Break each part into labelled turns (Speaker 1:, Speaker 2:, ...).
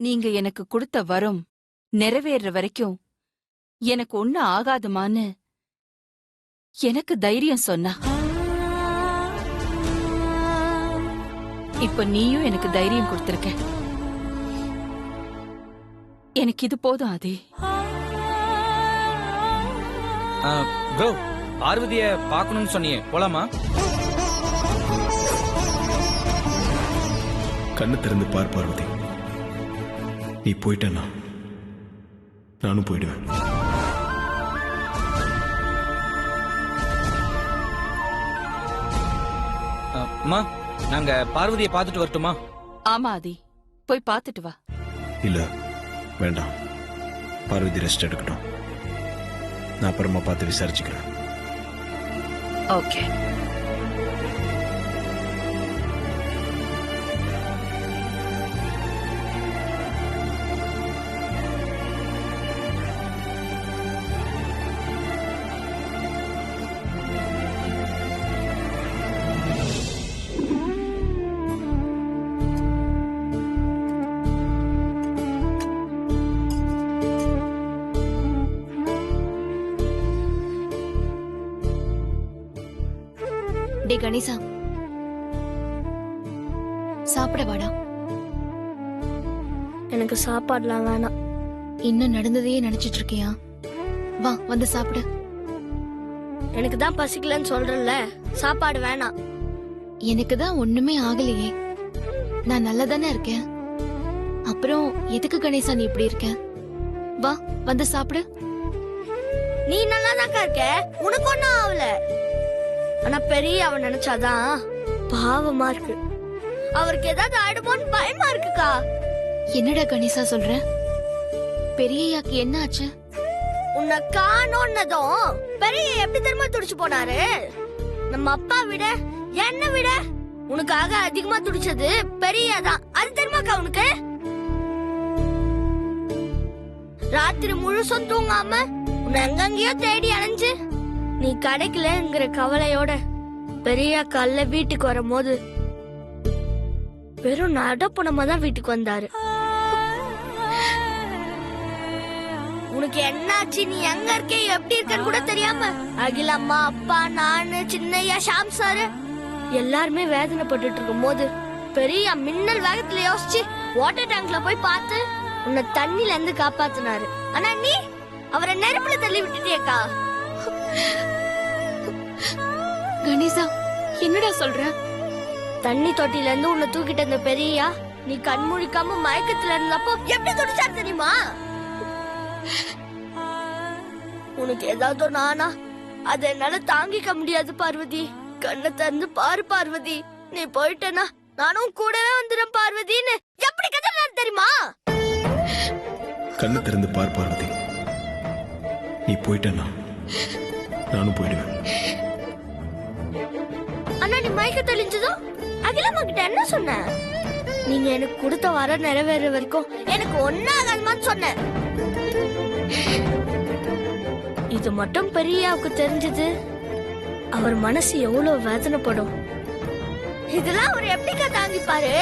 Speaker 1: நீங்க எனக்கு கொடுத்த வரம் நிறைவேற வரைக்கும் எனக்கு ஒண்ணு ஆகாதுமான்னு எனக்கு தைரியம் சொன்னா. இப்ப நீயும் எனக்கு தைரியம் கொடுத்திருக்க. எனக்கு இது போதும். அதே
Speaker 2: ப்ரோ, பார்வதிய பார்க்கணும்னு சொன்னியே, போலாமா?
Speaker 3: கண்ணு திறந்து பார் பார்வதி. நீ போயிட்டேன்னா நானும் போயிடுவேன்.
Speaker 2: அம்மா, நாங்க பார்வதியை பார்த்துட்டு வரட்டுமா?
Speaker 1: ஆமா ஆதி, போய் பார்த்துட்டு வா.
Speaker 3: இல்ல வேண்டாம், பார்வதி ரெஸ்ட் எடுக்கட்டும். நான் அப்புறமா பார்த்து விசாரிச்சுக்கிறேன்.
Speaker 1: ஓகே.
Speaker 4: டே கணேசா, சாப்பிட வாடா.
Speaker 5: எனக்கு சாப்பாடுலாம் வேணாம்.
Speaker 4: இன்னும் நடந்ததையே நினைச்சிட்டு இருக்கியா? வா வந்து சாப்பிடு.
Speaker 5: எனக்கு தான் பசிக்கலன்னு சொல்றேன்ல, சாப்பாடு வேணாம்.
Speaker 4: எனக்கு தான் ஒண்ணுமே ஆகலையே, நான் நல்லா தானே இருக்கேன். அப்புறம் எதுக்கு கணேசா நீ இப்படி இருக்க? வா வந்து சாப்பிடு.
Speaker 5: நீ நல்லா தான் இருக்க, உனக்கு ஒன்னும் ஆகல. ஆனா பெரிய அவன் நினைச்சாதான் பாவமா இருக்கு. அவருக்கு ஏதாவது ஆயிடுமோன்னு பயமா இருக்குக்கா.
Speaker 4: என்னடா கணேசா சொல்ற? பெரியய்யாக்கு என்ன ஆச்சு?
Speaker 5: உன்னை காணோன்னதும் பெரிய எப்படி தெரியுமா துடிச்சு போனாரு. நம்ம அப்பா விட என்ன விட உனக்காக அதிகமா துடிச்சது பெரியதான். அது தெரியுமாக்கா உனக்கு? ராத்திரி முழுசும் தூங்காம உன்னை எங்கெங்கயோ தேடி அலைஞ்சு நீ கிடைக்கலங்கிற கவலையோட பெரிய காலைல வீட்டுக்கு வரும்போது வெறும் நடப்புணமா தான் வீட்டுக்கு வந்தாரு. உனக்கு என்னாச்சு, நீ எங்க இருக்க, எப்படி இருக்கன்னு கூட தெரியாம அகில அம்மா, அப்பா, நானு, சின்னையா, ஷாம் சாரு எல்லாருமே வேதனைப்பட்டு இருக்கும் போது பெரிய மின்னல் வேகத்துல யோசிச்சு வாட்டர் டேங்க்ல போய் பார்த்து உன்னை தண்ணில இருந்து காப்பாத்தினாரு. ஆனா நீ அவரை நெருப்புல தள்ளி விட்டுட்டியக்கா.
Speaker 4: கணேசா என்னடா சொல்ற?
Speaker 5: தண்ணி தொட்டில இருந்து உன்னை தூக்கிட்டு அந்த பெரியா நீ கண் முழிக்காம மயக்கத்துல இருந்தப்போ எப்படி துடிச்சாரு தெரியுமா? உனக்கு ஏதாவது நானா அதை என்னால தாங்கிக்க முடியாது பார்வதி. கண்ணை திறந்து பாரு பார்வதி. நீ போயிட்டேனா நானும் கூடவே வந்துடும் பார்வதின்னு எப்படி கதறாரு தெரியுமா?
Speaker 3: கண்ணு திறந்து பார் பார்வதி. நீ போயிட்டேன்னா நானும் போயிடுவேன்.
Speaker 5: அண்ணா நீ மயக்க தெளிஞ்சதும் அகிலம்மா கிட்ட என்ன சொன்ன? நீங்க எனக்கு கொடுத்த வர நிறைவேற வரைக்கும் எனக்கு ஒன்னாகாதுமான்னு சொன்ன. இது மட்டும் பெரியாவுக்கு தெரிஞ்சது அவர் மனசு எவ்வளவு வேதனைப்படும். இதெல்லாம் அவர் எப்படிக்கா தாங்கிப்பாரு?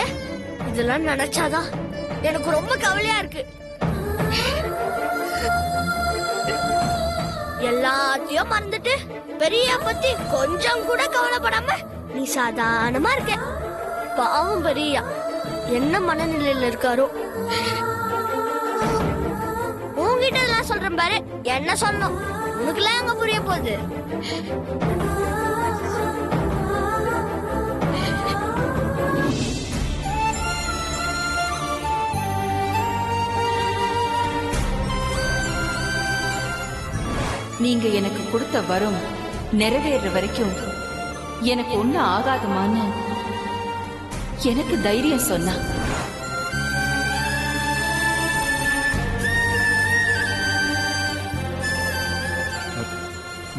Speaker 5: இதெல்லாம் நினைச்சாதான் எனக்கு ரொம்ப கவலையா இருக்கு. எல்லாத்தையும் மறந்துட்டு பெரியா பத்தி கொஞ்சம் கூட கவலைப்படாம நீ சாதாரணமா இருக்க. பாவம் பெரியா என்ன மனநிலையில இருக்காரோ. உங்ககிட்ட எல்லாம் சொல்றேன் பாரு, என்ன சொல்லணும் உனக்குலாம் அங்க புரிய போகுது.
Speaker 1: நீங்க எனக்கு கொடுத்த வரம் நிறைவேற வரைக்கும் எனக்கு ஒண்ணு ஆகாதுமான்னு எனக்கு தைரியம் சொன்னா.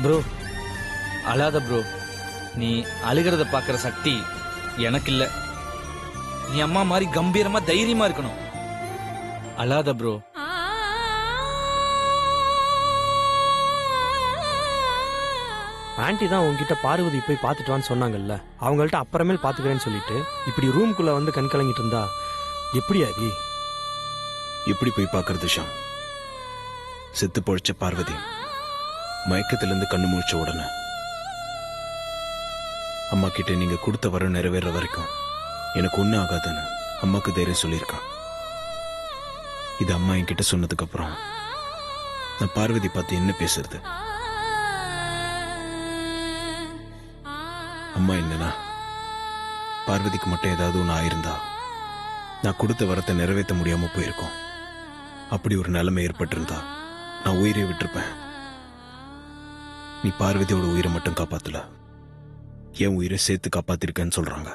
Speaker 2: ப்ரோ அழாத ப்ரோ. நீ அழுகிறத பாக்குற சக்தி எனக்கு இல்ல. நீ அம்மா மாதிரி கம்பீரமா தைரியமா இருக்கணும். அழாத ப்ரோ.
Speaker 6: ஆன்ட்டி தான் உங்ககிட்ட பார்வதி போய் பார்த்துட்டு வான்னு சொன்னாங்கல்ல, அவங்கள்ட்ட அப்புறமேல் பார்த்துக்கிறேன்னு சொல்லிட்டு இப்படி ரூம்குள்ள வந்து கண் கலங்கிட்டு இருந்தா எப்படி ஆதி?
Speaker 3: எப்படி போய் பார்க்கறது ஷாம்? செத்து பொழைச்ச பார்வதி மயக்கத்திலிருந்து கண்ணு முழிச்ச உடனே அம்மா கிட்ட நீங்க கொடுத்த வரம் நிறைவேற வரைக்கும் எனக்கு ஒண்ணு ஆகாதுன்னு அம்மாக்கு தைரியம் சொல்லியிருக்கான். இது அம்மா என்கிட்ட சொன்னதுக்கு அப்புறம் நான் பார்வதி பார்த்து என்ன பேசுறது? அம்மா என்னன்னா, பார்வதிக்கு மட்டும் ஏதாவது ஒன்று ஆயிருந்தா நான் கொடுத்த வரத்தை நிறைவேற்ற முடியாம போயிருக்கோம். அப்படி ஒரு நிலைமை ஏற்பட்டிருந்தா நான் உயிரை விட்டிருப்பேன். நீ பார்வதியோட உயிரை மட்டும் காப்பாத்தல, என் உயிரை சேர்த்து காப்பாத்திருக்கேன்னு சொல்றாங்க.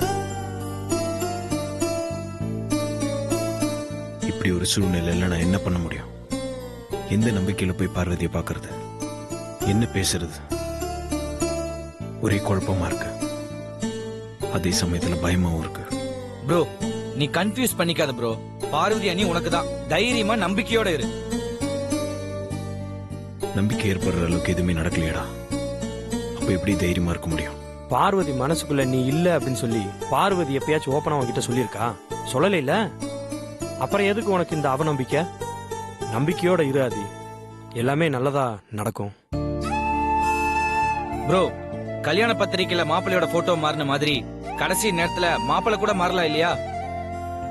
Speaker 3: இப்படி ஒரு சூழ்நிலையில நான் என்ன பண்ண முடியும்? எந்த நம்பிக்கையில போய் பார்வதியை பார்க்கறது? என்ன பேசுறது? ஒரே குழப்பமா இருக்கு, அதே சமயத்துல பயமாவும் இருக்கு.
Speaker 2: ப்ரோ நீ கன்ஃபியூஸ் பண்ணிக்காத ப்ரோ. பார்வதி அணி உனக்கு தான். தைரியமா நம்பிக்கையோட இரு.
Speaker 3: நம்பிக்கை ஏற்படுற அளவுக்கு எதுவுமே நடக்கலையடா. அப்ப எப்படி தைரியமா இருக்க முடியும்?
Speaker 6: பார்வதி மனசுக்குள்ள நீ இல்ல அப்படின்னு சொல்லி பார்வதி எப்பயாச்சும் ஓப்பனா உன்கிட்ட சொல்லியிருக்கா? சொல்லல இல்ல. அப்புறம் எதுக்கு உனக்கு இந்த அவநம்பிக்கை? நம்பிக்கையோட இரு ஆதி, எல்லாமே நல்லதா நடக்கும்.
Speaker 2: ப்ரோ கல்யாண பத்திரிக்கையில மாப்பிள்ளையோட போட்டோ மாறின மாதிரி கடைசி நேரத்துல மாப்பிள்ளை கூட மாறலாம் இல்லையா?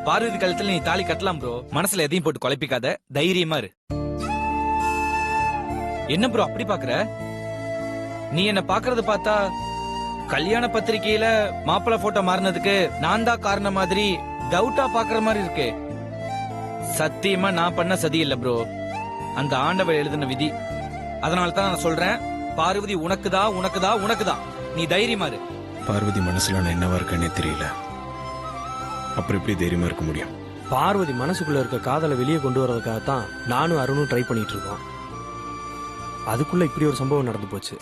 Speaker 2: பார்வதி கழுத்துல நீ தாலி கட்டலாம் ப்ரோ. மனசுல எதையும் போட்டு குழப்பிக்காத, தைரியமா இரு. என்ன ப்ரோ அப்படி பாக்குற? நீ என்ன பாக்குறது பார்த்தா கல்யாண பத்திரிக்கையில மாப்பிள்ளை போட்டோ மாறினதுக்கு நான் தான் காரணம் மாதிரி டவுட்டா பாக்குற மாதிரி இருக்கு. சத்தியமா நான் பண்ண சதி இல்ல ப்ரோ, அந்த ஆண்டவர் எழுதின விதி. அதனால தான் நான் சொல்றேன், பார்வதி உனக்குதான் உனக்குதான் உனக்குதான். நீ தைரியமா இரு.
Speaker 3: பார்வதி மனசுல நான் என்னவா இருக்கேன்னே தெரியல, அப்புறம் எப்படி தைரியமா இருக்க முடியும்?
Speaker 6: பார்வதி மனசுக்குள்ள இருக்க காதலை வெளியே கொண்டு வரதுக்காகத்தான் நானும் அருணும் ட்ரை பண்ணிட்டு இருக்கோம். அதுக்குள்ள இப்படி ஒரு சம்பவம் நடந்து போச்சு.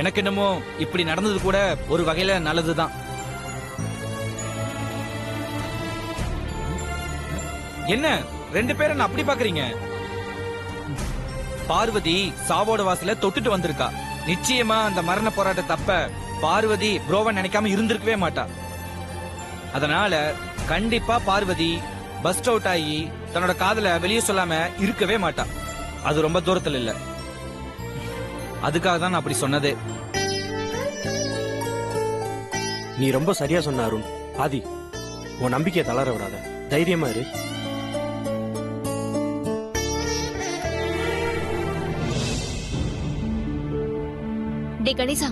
Speaker 2: எனக்கு என்னமோ இப்படி நடந்தது கூட ஒரு வகையில நல்லதுதான். என்ன ரெண்டு பேரும் என்ன அப்படி பாக்குறீங்க? பார்வதி சாவோட வாசல தொட்டுட்டு வந்திருக்கா. நிச்சயமா அந்த மரண போராட்ட தப்ப பார்வதி ப்ரோவன் நினைக்காம இருந்திருக்கவே மாட்டா. அதனால கண்டிப்பா பார்வதி பஸ்ட் அவுட் ஆகி தன்னோட காதல வெளியே சொல்லாம இருக்கவே மாட்டா. அது ரொம்ப தூரத்துல இல்ல. அதுக்காக தான் நான் அப்படி சொன்னதே.
Speaker 6: நீ ரொம்ப சரியா சொன்ன அருண். ஆதி, உன் நம்பிக்கையை தளர விடாத, தைரியமா இரு.
Speaker 4: டே கணேசா,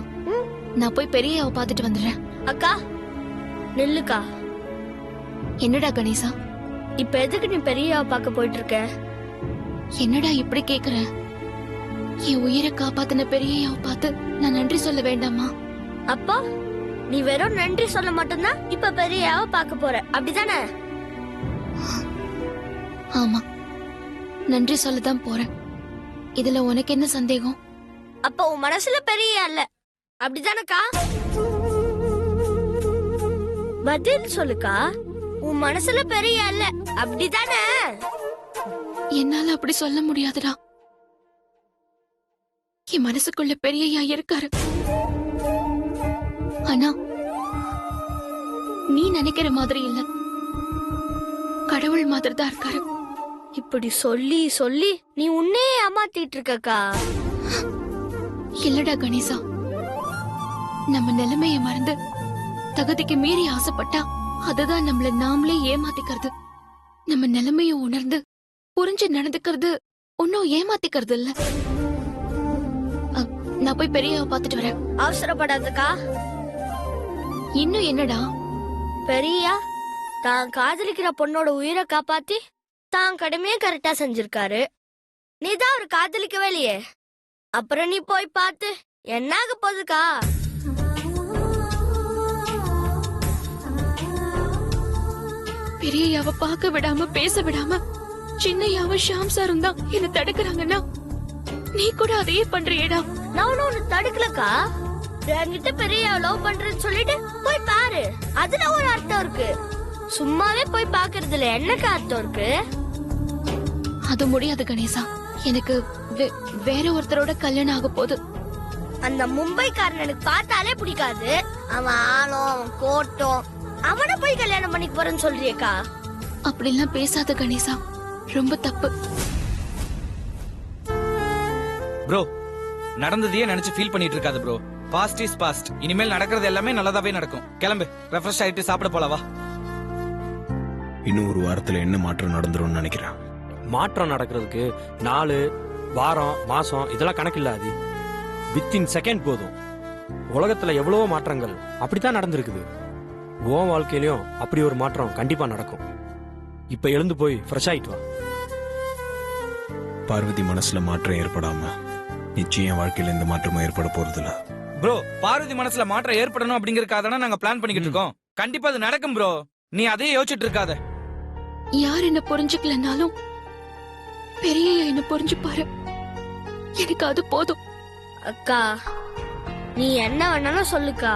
Speaker 4: நான் போய் பெரியயாவை பார்த்துட்டு வந்துடுறேன்.
Speaker 5: அக்கா நில்லுக்கா.
Speaker 4: என்னடா கணேசா?
Speaker 5: இப்ப எதுக்கு நீ பெரியவ பார்க்க போயிட்டு இருக்க?
Speaker 4: என்னடா இப்படி கேக்குற? என் உயிரை காப்பாத்தின பெரியயாவை பார்த்து நான் நன்றி சொல்ல வேண்டாமா?
Speaker 5: அப்போ நீ வெறும் நன்றி சொல்ல மட்டும்தான் இப்ப பெரியவ பார்க்க போற, அப்படிதானே?
Speaker 4: ஆமா, நன்றி சொல்லதான் போறேன். இதுல உனக்கு என்ன சந்தேகம்?
Speaker 5: அப்ப உன் மனசுல பெரிய இல்ல, அப்படிதானக்கா? பதில் சொல்லுக்கா. உன் மனசுல பெரிய இல்ல, அப்படிதானே?
Speaker 4: என்னால அப்படி சொல்ல முடியாதுடா. என் மனசுக்குள்ள பெரியயா இருக்காரு. ஆனா நீ நினைக்கிற மாதிரி இல்ல, கடவுள் மாதிரி தான் இருக்காரு.
Speaker 5: இப்படி சொல்லி சொல்லி நீ உன்னையே ஏமாத்திட்டு இருக்கக்கா.
Speaker 4: இல்லடா கணேசா, நம்ம நிலைமைய மறந்து தகுதிக்கு மீறி ஆசைப்பட்டா அதுதான் நம்மள நாமளே ஏமாத்திக்கிறது. நம்ம நிலைமைய உணர்ந்து புரிஞ்சு நடந்துக்கிறது ஒன்னும் ஏமாத்திக்கிறது இல்ல. நான் போய் பெரியவ பாத்துட்டு வரேன்.
Speaker 5: அவசரப்படாதக்கா.
Speaker 4: இன்னும் என்னடா?
Speaker 5: பெரியா தான் காதலிக்கிற பொண்ணோட உயிரை காப்பாத்தி தான் கடமையே கரெக்டா செஞ்சிருக்காரு. நீதான் அவர் காதலிக்கவே இல்லையே, அப்புறம் நீ போய் பார்த்து என்னாக போகுதுக்கா?
Speaker 4: பெரியயாவ பார்க்க விடாம பேச விடாம சின்னையாவ ஷாம் சாரும் தான் என்ன தடுக்கிறாங்கன்னா நீ கூட அதையே பண்றியேடா.
Speaker 5: நான் ஒன்னு தடுக்கலக்கா. என்கிட்ட பெரிய லவ் பண்றேன்னு சொல்லிட்டு போய் பாரு, அதுல ஒரு அர்த்தம் இருக்கு. சும்மாவே போய் பாக்குறதுல என்னக்கா அர்த்தம் இருக்கு?
Speaker 4: அது முடியாது கணேசா. எனக்கு வேற ஒருத்தரோட கல்யாணம் ஆக போகுது.
Speaker 5: அந்த மும்பைக்காரன் எனக்கு பார்த்தாலே பிடிக்காது. அவன் ஆளும் அவன் கோட்டம் அவனை போய் கல்யாணம் பண்ணிக்க போறேன்னு சொல்றியேக்கா?
Speaker 4: அப்படிலாம் பேசாத கணேசா, ரொம்ப தப்பு.
Speaker 2: ப்ரோ, நடந்ததையே நினைச்சு ஃபீல் பண்ணிட்டு இருக்காது ப்ரோ. Past is past. இனிமேல் நடக்கிறது எல்லாமே நல்லதாவே நடக்கும். கிளம்பு, ரெஃப்ரெஷ் ஆயிட்டு சாப்பிட போலவா?
Speaker 3: இன்னும் ஒரு வாரத்துல என்ன மாற்றம் நடந்துரும்னு நினைக்கிறேன்.
Speaker 6: மாற்றம் நடக்கிறதுக்கு நாலு வாரம் மாசம் இதெல்லாம் கணக்கு இல்ல ஆதி. வித்தின் செகண்ட் போதும். உலகத்துல எவ்வளவோ மாற்றங்கள் அப்படித்தான் நடந்திருக்குது. உன் வாழ்க்கையிலயும் அப்படி ஒரு மாற்றம் கண்டிப்பா நடக்கும். இப்ப எழுந்து போய் ஃப்ரெஷ் ஆயிட்டு வா.
Speaker 3: பார்வதி மனசுல மாற்றம் ஏற்படாம நிச்சயம் வாழ்க்கையில எந்த மாற்றமும் ஏற்பட போறதில்ல.
Speaker 2: ப்ரோ, பார்வதி மனசுல மாற்றம் ஏற்படணும் அப்படிங்கறதுக்காக தானே நாங்க பிளான் பண்ணிக்கிட்டு இருக்கோம். கண்டிப்பா அது நடக்கும் ப்ரோ. நீ அதையே யோசிச்சுட்டு இருக்காத.
Speaker 4: யார் என்ன புரிஞ்சுக்கலனாலும் பெரிய என்ன புரிஞ்சுப்பாரு. எனக்கு அது போதும்.
Speaker 5: அக்கா, நீ என்ன வேணாலும் சொல்லுக்கா.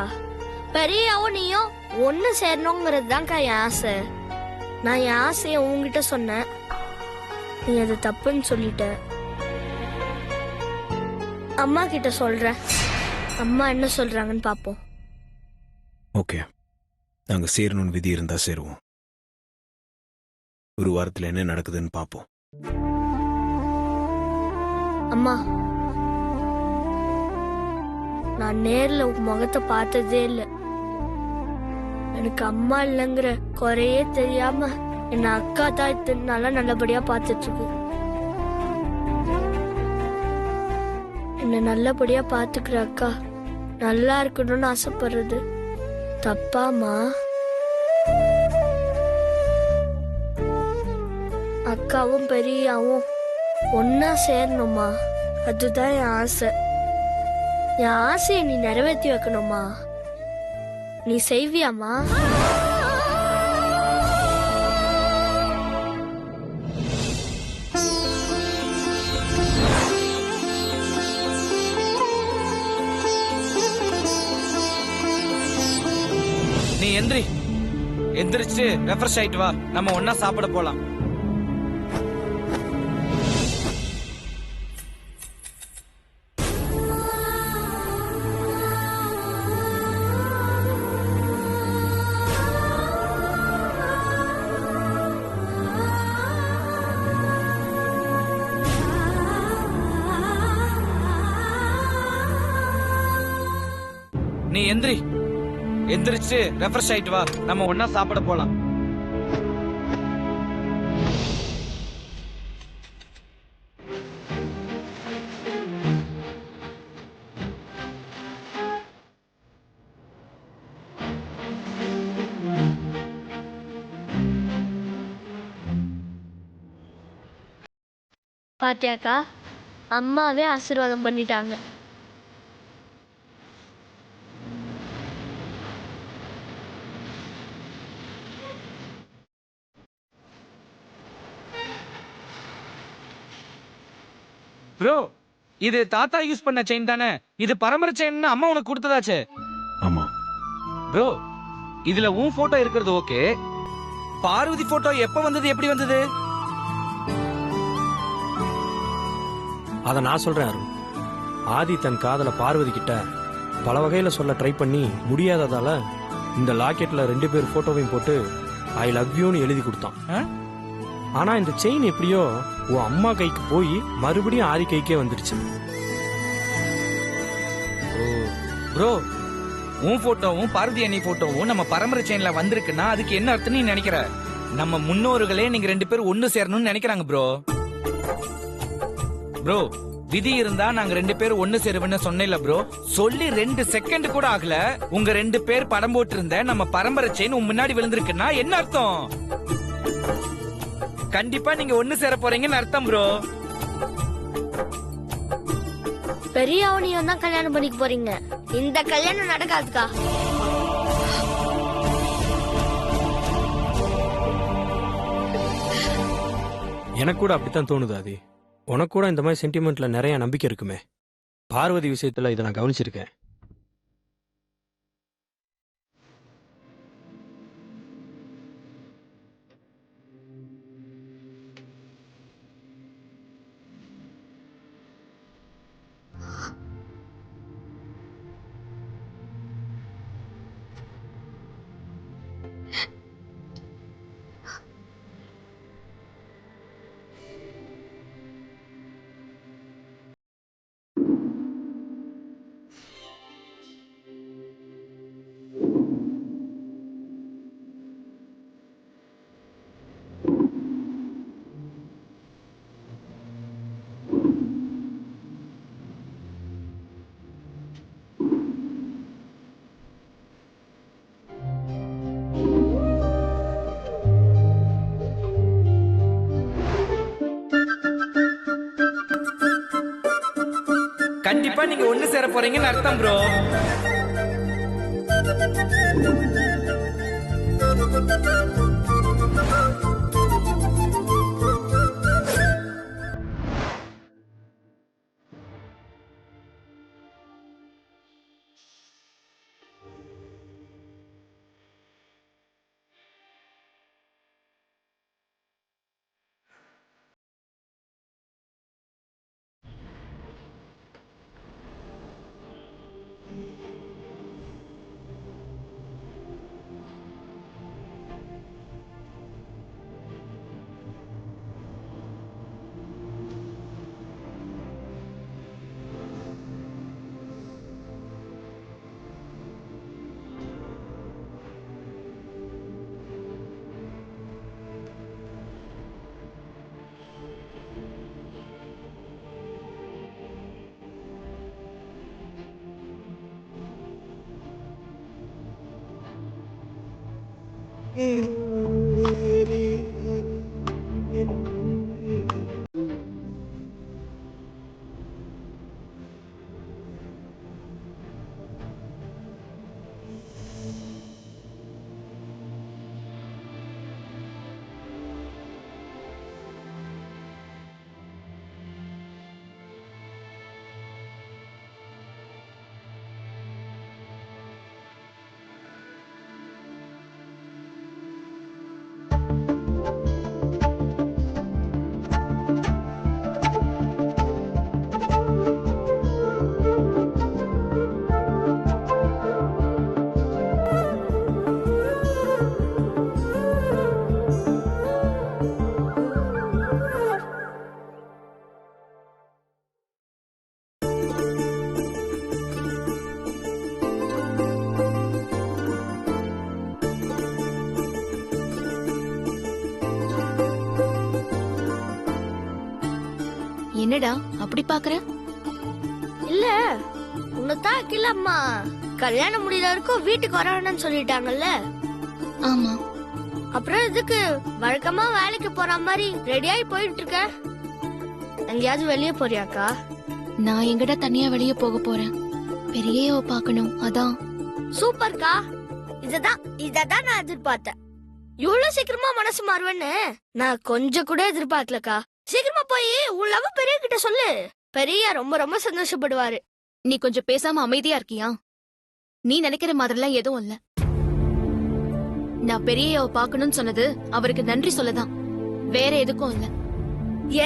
Speaker 5: பெரியாவும் நீயும் ஒண்ணு சேரணுங்கிறது தான்க்கா என் ஆசை. நான் என் ஆசைய உங்ககிட்ட சொன்னேன், நீ அது தப்புன்னு சொல்லிட்ட. அம்மா கிட்ட சொல்றேன், அம்மா என்ன சொல்றாங்கன்னு பாப்போம்.
Speaker 3: ஓகே, நாங்க சேரணும்னு விதி இருந்தா சேருவோம். ஒரு வாரத்துல என்ன நடக்குதுன்னு பாப்போம்.
Speaker 5: அம்மா, நான் நேர்ல உன் முகத்தை பார்த்ததே இல்ல. எனக்கு அம்மா இல்லைங்கிற குறையே தெரியாம என்ன அக்கா தான் இத்தனை நாளா நல்லபடியா பார்த்துட்டு இருக்கு. என்ன நல்லபடியா பாத்துக்கிற அக்கா நல்லா இருக்கணும்னு ஆசைப்படுறது தப்பாமா? அக்காவும் பெரியாவும் ஒன்னா சேரணுமா? அதுதான் என் ஆசை. என் ஆசையை நீ நிறைவேற்றி வைக்கணுமா? நீ செய்வியாமா?
Speaker 2: நீ எந்திரிச்சு ரெஃப்ரெஷ் ஆயிட்டு வா. நம்ம ஒன்னா சாப்பிட போலாம். நீ எந்திரிச்சு ரெஃப்ரெஷ் ஆயிட்டு வா. நம்ம ஒன்னா சாப்பிட போலாம்.
Speaker 5: பாத்தியாக்கா, அம்மாவே ஆசீர்வாதம் பண்ணிட்டாங்க.
Speaker 2: ப்ரோ, இது தாத்தா யூஸ் பண்ண செயின் தானே? இது பரம்பரை செயின் அம்மா உனக்கு கொடுத்ததாச்சே.
Speaker 3: ஆமா
Speaker 2: ப்ரோ, இதுல உன் போட்டோ இருக்கிறது ஓகே. பார்வதி போட்டோ எப்ப வந்தது, எப்படி வந்தது?
Speaker 6: அத நான் சொல்றேன் அருண். ஆதி தன் காதல பார்வதி கிட்ட பல வகையில சொல்ல ட்ரை பண்ணி முடியாததால இந்த லாக்கெட்ல 2 பேர் போட்டோவையும் போட்டு ஐ லவ் யூன்னு எழுதி கொடுத்தான். ஆனா இந்த செயின் எப்படியோ உன் அம்மா கைக்கு போய் மறுபடியும் ஆதி கைக்கே வந்துடுச்சு.
Speaker 2: ப்ரோ, உன் போட்டோவும் பார்வதி அண்ணி போட்டோவும் நம்ம பரம்பரை செயின்ல வந்திருக்குன்னா அதுக்கு என்ன அர்த்தம் நீ நினைக்கிற? நம்ம முன்னோர்களே நீங்க 2 பேரும் ஒண்ணு சேரணும்னு நினைக்கிறாங்க ப்ரோ. ப்ரோ, விதி இருந்தா நாங்க 2 பேரும் ஒண்ணு சேருவேன்னு சொன்னேன்ல ப்ரோ. சொல்லி 2 செகண்ட் கூட ஆகல, உங்க 2 பேர் படம் போட்டு இருந்த நம்ம பரம்பரை செயின் உன் முன்னாடி விழுந்திருக்குன்னா என்ன அர்த்தம்? கண்டிப்பா நீங்க ஒண்ணு சேர போறீங்கன்னு அர்த்தம் ப்ரோ.
Speaker 5: பெரியவனையும் தான் கல்யாணம் பண்ணிக்க போறீங்க. இந்த கல்யாணம் நடக்காதுக்கா.
Speaker 6: எனக்கு கூட அப்படித்தான் தோணுது ஆதி. உனக்கு கூட இந்த மாதிரி சென்டிமெண்ட்ல நிறைய நம்பிக்கை இருக்குமே. பார்வதி விஷயத்துல இதை நான் கவனிச்சிருக்கேன்.
Speaker 2: நீங்க ஒண்ணு சேர போறீங்கன்னு அர்த்தம் ப்ரோ.
Speaker 4: என்னடா அப்படி பாக்குற?
Speaker 5: இல்ல உன்னதான் அகில அம்மா கல்யாணம் முடியற வரைக்கும் வீட்டுக்கு வர வேணாம்னு சொல்லிட்டாங்கல்ல.
Speaker 4: ஆமா.
Speaker 5: அப்புறம் இதுக்கு வழக்கமா வேலைக்கு போற மாதிரி ரெடியாகி போயிட்டு இருக்க. எங்கேயாவது வெளியே போறியாக்கா?
Speaker 4: நான் எங்கடா தனியா வெளியே போக போறேன்? பெரியவ பார்க்கணும், அதான்.
Speaker 5: சூப்பர்க்கா. இததான் நான் எதிர்பார்த்தேன். இவ்வளவு சீக்கிரமா மனசு மாறுவேன்னு நான் கொஞ்சம் கூட எதிர்பார்க்கலக்கா. சீக்கிரமா போய் உன் லவ் பெரிய கிட்ட சொல்லு. பெரிய ரொம்ப ரொம்ப சந்தோஷப்படுவாரு.
Speaker 4: நீ கொஞ்சம் பேசாம அமைதியா இருக்கியா? நீ நினைக்கிற மாதிரிலாம் எதுவும் இல்ல. நான் பெரியவ பார்க்கணும்னு சொன்னது அவருக்கு நன்றி சொல்லதான், வேற எதுக்கும் இல்ல.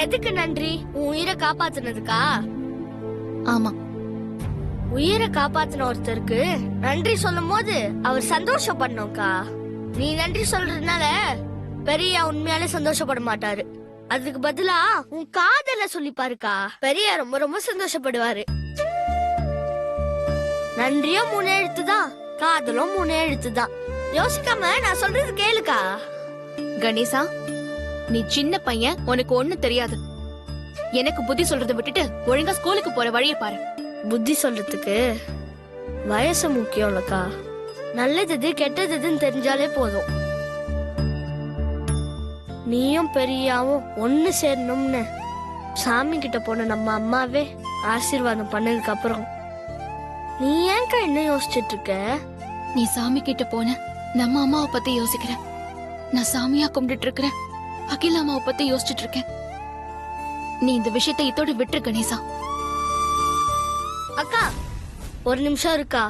Speaker 5: எதுக்கு நன்றி? உன் உயிரை காப்பாத்துனதுக்கா?
Speaker 4: ஆமா.
Speaker 5: உயிரை காப்பாத்தின ஒருத்தருக்கு நன்றி சொல்லும் போது அவர் சந்தோஷப்படணும்க்கா. நீ நன்றி சொல்றதுனால பெரிய உண்மையாலே சந்தோஷப்பட மாட்டாரு. அதுக்கு பதிலா உன் காதல சொல்லி பாருக்கா. பெரிய ரொம்ப ரொம்ப சந்தோஷப்படுவாரு. நன்றியும் 3 எழுத்துதான், காதலும் 3 எழுத்துதான். யோசிக்காம நான் சொல்றது கேளுக்கா.
Speaker 4: கணேசா, நீ சின்ன பையன், உனக்கு ஒண்ணு தெரியாது. எனக்கு புத்தி சொல்றதை விட்டுட்டு ஒழுங்கா ஸ்கூலுக்கு போற வழிய பாரு.
Speaker 5: புத்தி சொல்றதுக்கு வயசு முக்கியம் இல்லக்கா. நல்லது கெட்டதுன்னு தெரிஞ்சாலே போதும். நீயும் பெரியாவும் ஒண்ணு சேரணும்னு சாமி கிட்ட போன நம்ம அம்மாவே ஆசீர்வாதம் பண்ணதுக்கு அப்புறம் நீ ஏன்க்கா என்ன யோசிச்சுட்டு இருக்க?
Speaker 4: நீ சாமி கிட்ட போன நம்ம அம்மாவை பத்தி யோசிக்கிற. நான் சாமியா கும்பிட்டு இருக்கிறேன், அகில அம்மாவை பத்தி யோசிச்சுட்டு இருக்கேன். நீ இந்த விஷயத்தை இதோட விட்டுரு கணேசா.
Speaker 5: அக்கா ஒரு நிமிஷம் இருக்கா?